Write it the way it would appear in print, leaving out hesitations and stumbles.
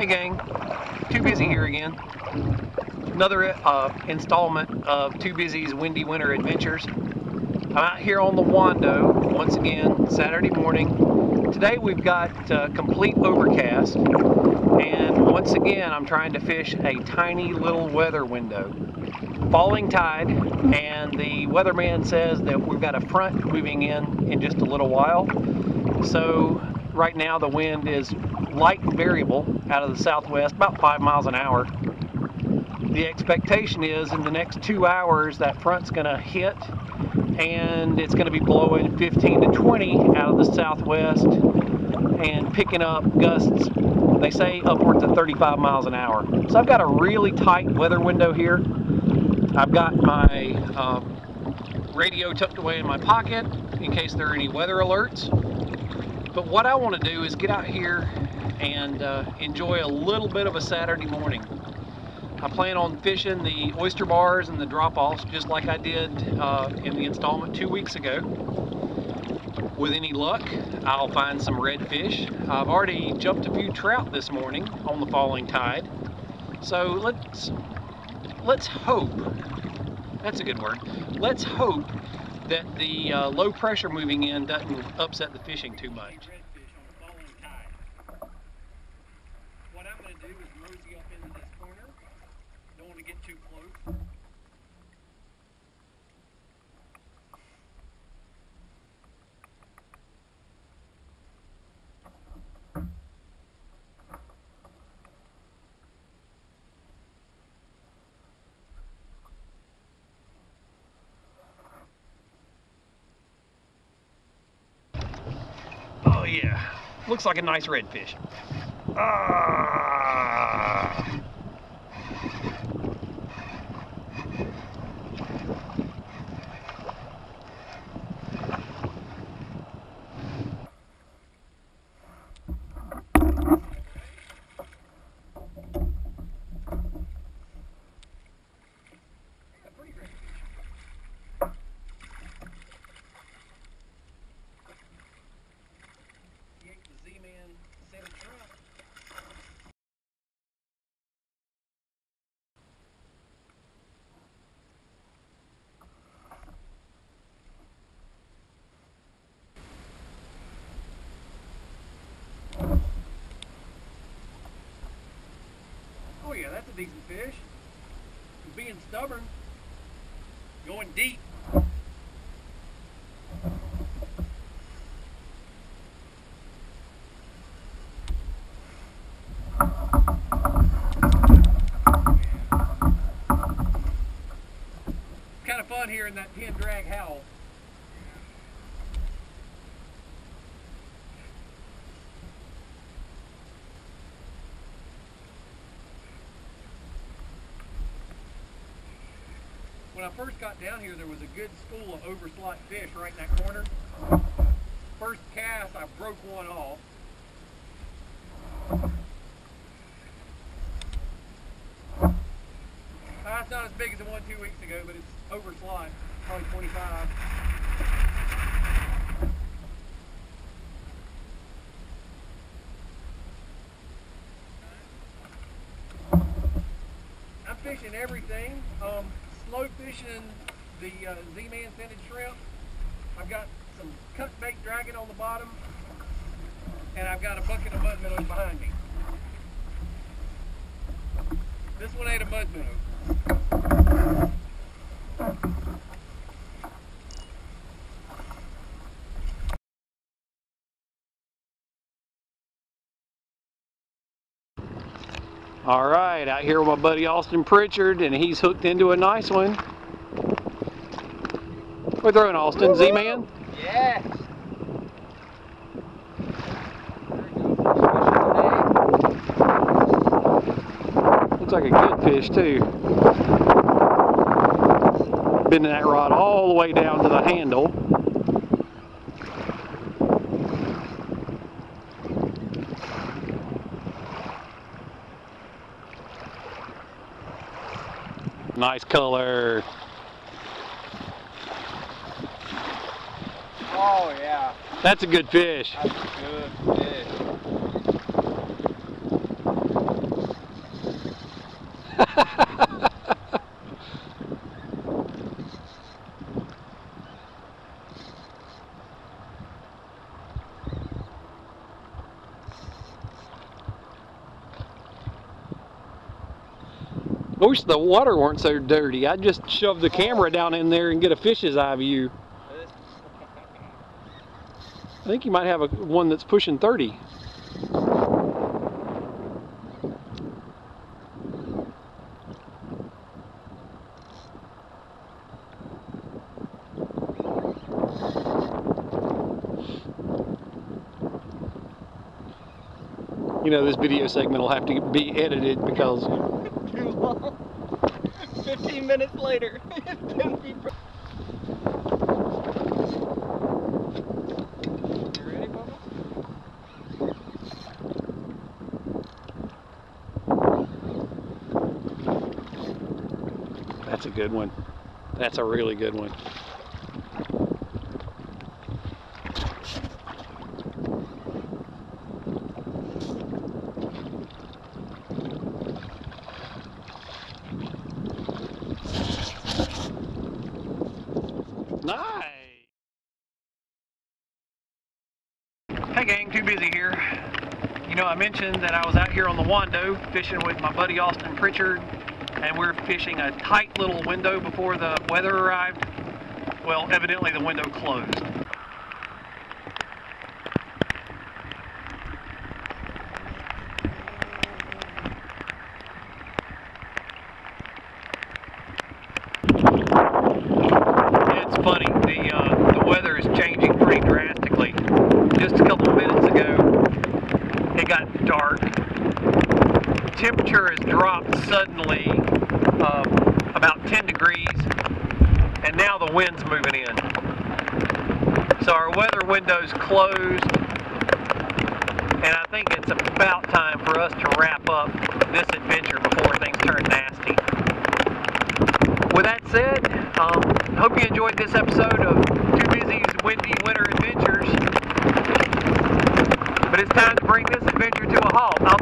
Hey gang, Too Busy here again. Another installment of Too Busy's Windy Winter Adventures. I'm out here on the Wando once again, Saturday morning. Today we've got complete overcast, and once again I'm trying to fish a tiny little weather window. Falling tide, and the weatherman says that we've got a front moving in just a little while. So right now the wind is light and variable out of the southwest, about 5 miles an hour. The expectation is in the next 2 hours that front's going to hit, and it's going to be blowing 15 to 20 out of the southwest and picking up gusts, they say upwards of 35 miles an hour. So I've got a really tight weather window here. I've got my radio tucked away in my pocket in case there are any weather alerts. But what I want to do is get out here and enjoy a little bit of a Saturday morning. I plan on fishing the oyster bars and the drop-offs just like I did in the installment 2 weeks ago. With any luck, I'll find some redfish. I've already jumped a few trout this morning on the falling tide. So let's hope, that's a good word, let's hope that the low pressure moving in doesn't upset the fishing too much. What I'm going to do is mosey up into this corner. Don't want to get too close. Oh yeah, looks like a nice redfish. Ah. Oh yeah, that's a decent fish. He's being stubborn. Going deep. Kind of fun hearing that pin drag howl. When I first got down here, there was a good school of overslot fish right in that corner. First cast, I broke one off. It's not as big as the one 2 weeks ago, but it's overslot, probably 25. I'm fishing everything. Slow fishing the Z-Man scented shrimp. I've got some cut bait dragging on the bottom, and I've got a bucket of mud minnows behind me. This one ain't a mud minnow. All right, out here with my buddy Austin Pritchard, and he's hooked into a nice one. We're throwing Austin, Z-Man? Yes. Looks like a good fish too. Bending that rod all the way down to the handle. Nice color. Oh yeah. That's a good fish. That's a good fish. I wish the water weren't so dirty. I'd just shove the camera down in there and get a fish's eye view. I think you might have one that's pushing 30. You know, this video segment will have to be edited because... Too long. 15 minutes later. 10 feet. You ready, Bubba? That's a good one. That's a really good one. Nice. Hey gang, Too Busy here. You know, I mentioned that I was out here on the Wando fishing with my buddy Austin Pritchard, and we're fishing a tight little window before the weather arrived. Well, evidently the window closed. It's funny, the weather is changing pretty drastically. Just a couple of minutes ago, it got dark. Temperature has dropped suddenly about 10 degrees, and now the wind's moving in. So our weather window's closed, and I think it's about time for us to wrap up this adventure before things turn nasty. With that said, I hope you enjoyed this episode of Too Busy's Windy Winter Adventures. But it's time to bring this adventure to a halt. I'll